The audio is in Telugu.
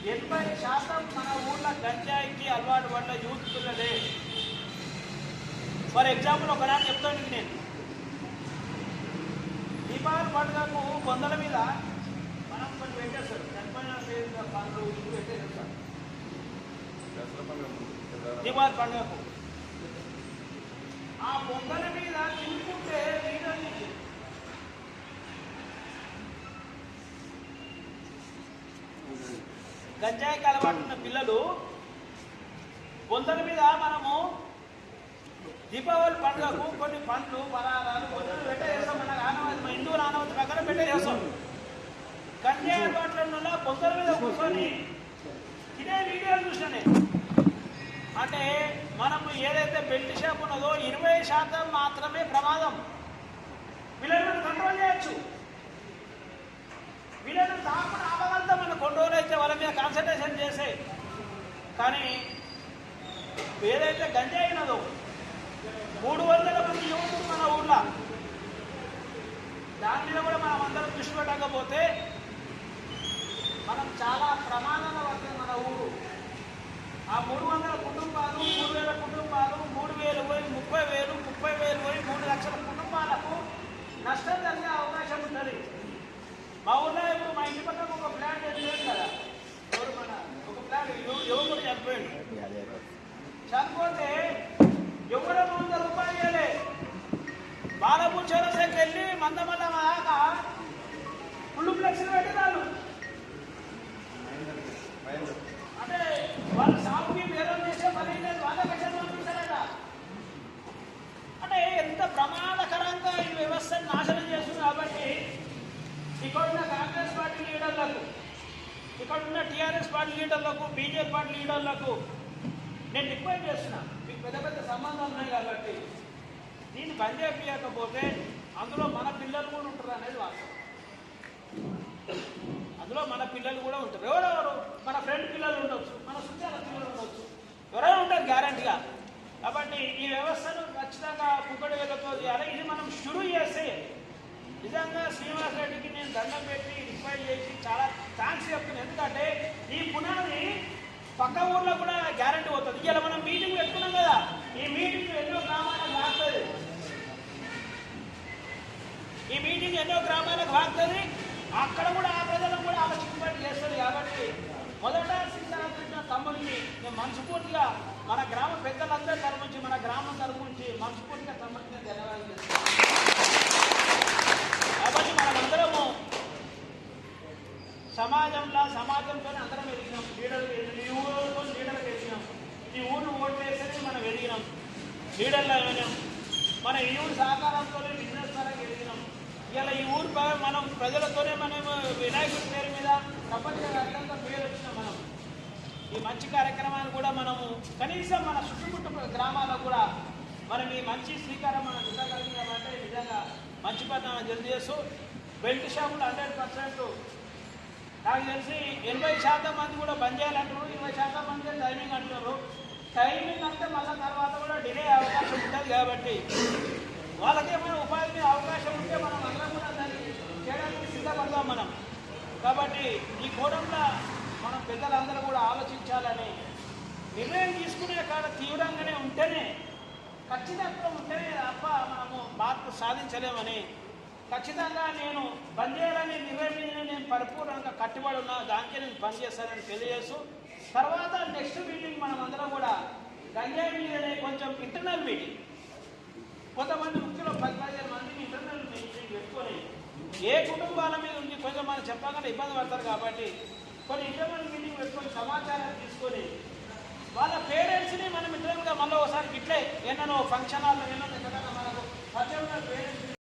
80% మన ఊళ్ళో గంజాయికి అలవాటు పడ్డ యూత్ పిల్లలే. ఫర్ ఎగ్జాంపుల్ ఒకనాడు చెప్తాను నేను, దీపావళి పండుగకు బొందల మీద మనం కొన్ని పెట్టేస్తారు, చనిపోయిన పండ్లు ఇవి పెట్టేస్తారు దీపావళి పండుగకు. ఆ బొందల మీద తినుకుంటే గంజాయికి అలవాటు ఉన్న పిల్లలు బొందల మీద మనము దీపావళి పండుగకు కొన్ని పండ్లు పలహారాలు బొందలు పెట్టేస్తాం. మన ఆనవాయితీ, మన హిందూ ఆనవాయితీ ప్రకారం పెట్టేస్తాం. గంజాయి అలవాట్ల బొందల మీద కూర్చొని ఇదే వీడియోలు చూసినా. అంటే మనము ఏదైతే బెల్ట్ షాప్ ఉన్నదో 20% మాత్రమే ప్రమాదం. వీళ్ళని కంట్రోల్ చేయొచ్చు. వీళ్ళని తాకుండా ఆపగలుగుతా మన కొన్ని రోజులు అయితే వాళ్ళ మీద కాన్సన్ట్రేషన్ చేసే. కానీ ఏదైతే గంజాయి ఉన్నదో 300 మంది యువకులు మన ఊళ్ళో, దాని మీద కూడా మనం అందరం దృష్టి పెట్టకపోతే మనం చాలా ప్రమాదంలో పడుతుంది మన ఊరు. ఆ 300 కుటుంబాలు, 3000 కుటుంబాలు, 3000 పోయి 30,000, 30,000 పోయి 3 లక్షల కుటుంబాలకు నష్టం జరిగే అవకాశం ఉంటుంది. మా ఊళ్ళో ఇప్పుడు మా ఇంటి పక్కన ఒక ప్లాంట్ వెళ్ళిపోయింది కదా, ఒక ప్లాంట్ యువకుడు చనిపోయింది. చనిపోతే ఎవరో 100 రూపాయలు ఇవ్వలే. బాలభూచోరసేకి వెళ్ళి మందమల్ల దాకా ఫుల్ ఫ్లెక్స్లు పెట్టినారు. అంటే వాళ్ళ సాగుకి బేరం చేసే పని వాళ్ళ కష్టం పంపిస్తారట. అంటే ఎంత ప్రమాదకరంగా ఈ వ్యవస్థను నాశనం చేస్తుంది. కాబట్టి ఇక్కడున్న కాంగ్రెస్ పార్టీ లీడర్లకు, ఇక్కడున్న టీఆర్ఎస్ పార్టీ లీడర్లకు, బీజేపీ పార్టీ లీడర్లకు నేను రిక్వెస్ట్ చేస్తున్నా. మీకు పెద్ద పెద్ద సంబంధాలు ఉన్నాయి కాబట్టి దీన్ని బంద్ చేయకపోతే అందులో మన పిల్లలు కూడా ఉంటారు అనేది వాస్తవం. అందులో మన పిల్లలు కూడా ఉంటారు. ఎవరెవరు? మన ఫ్రెండ్ పిల్లలు ఉండొచ్చు, మన సుచాల పిల్లలు ఉండొచ్చు, ఎవరైనా ఉంటారు గ్యారంటీగా. కాబట్టి ఈ వ్యవస్థను ఖచ్చితంగా కుక్కడి వేలతో చేయాలి. ఇది మనం షురూ చేస్తే నిజంగా శ్రీనివాస్ రెడ్డికి నేను దండం పెట్టి రిక్వైర్ చేసి చాలా థ్యాంక్స్ చెప్తున్నాను. ఎందుకంటే ఈ పునాది పక్క ఊర్లో కూడా గ్యారంటీ అవుతుంది. ఇలా మనం మీటింగ్ పెట్టుకున్నాం కదా, ఈ మీటింగ్ ఎన్నో గ్రామాలకు వాడుతుంది. ఈ మీటింగ్ ఎన్నో గ్రామాలకు వాడుతుంది. అక్కడ కూడా ఆ ప్రజలను కూడా ఆలోచించబట్టి చేస్తుంది. కాబట్టి మొదట సీతారామకృష్ణ తమ్ముడికి నేను మనస్ఫూర్తిగా మన గ్రామ పెద్దలందరి తరపు నుంచి, మన గ్రామం తరపు నుంచి మనస్ఫూర్తిగా తమ్ముడికి ధన్యవాదాలు చేస్తాను. కాబట్టి మనమందరము సమాజంతో అందరం ఎదిగినాం. లీడర్లు ఈ ఊరితో లీడర్లు ఎదిగినాం. ఈ ఊరిని ఓటు వేసేది మనం ఎదిగినాం, లీడర్లు ఎదిగినాం. మన ఈ ఊరి సహకారంతోనే బిజినెస్ పరంగా ఎదిగినాం. ఇలా ఈ ఊరు మనం ప్రజలతోనే మనం వినాయకుడి పేరు మీద ప్రపంచవ్యాప్తంగా పేరు వచ్చినాం. మనం ఈ మంచి కార్యక్రమాన్ని కూడా మనము కనీసం మన చుట్టుముట్టు గ్రామాల్లో కూడా మనం ఈ మంచి శ్రీకారం మనం దిగగలిగినామంటే నిజంగా మంచి పని మనం తెలియజేస్తూ, బెల్ట్ షాపులు 100% నాకు తెలిసి 80% మంది కూడా బంద్ చేయాలంటారు, 20% మంది టైమింగ్ అంటున్నారు. టైమింగ్ అంటే మళ్ళీ తర్వాత కూడా డిలే అవకాశం ఉంటుంది. కాబట్టి వాళ్ళకేమైనా ఉపాధి మీద అవకాశం ఉంటే మనం అందరం కూడా దాన్ని చేయడానికి సిద్ధపడతాం మనం. కాబట్టి ఈ కోణంలో మనం పెద్దలందరూ కూడా ఆలోచించాలని, నిర్ణయం తీసుకునే కాడ తీవ్రంగానే ఉంటేనే, ఖచ్చితంగా ఉంటేనే తప్ప మనము మార్పు సాధించలేమని ఖచ్చితంగా నేను బంద్ చేయాలని నిర్ణయం నేను పరిపూర్ణంగా కట్టుబడి ఉన్నా. దానికే నేను బంద్ చేస్తానని తెలియజేస్తూ, తర్వాత నెక్స్ట్ మీటింగ్ మనం అందరం కూడా గంజాయి మీదనే కొంచెం ఇంటర్నల్ మీటింగ్, కొంతమంది ముఖ్యంలో 10-15 మందిని ఇంటర్నల్ మీటింగ్ పెట్టుకొని ఏ కుటుంబాల మీద ఉంది కొంచెం మనం చెప్పగానే ఇబ్బంది పడతారు. కాబట్టి కొన్ని ఇంటర్నల్ మీటింగ్ పెట్టుకొని సమాచారం తీసుకొని వాళ్ళ పేరెంట్స్ని మనం ఇంటర్నల్గా మళ్ళీ ఒకసారి ఇట్లే ఎన్నో ఫంక్షన్ హాల్లో ఎన్నో మనకు పరిచయం పేరెంట్స్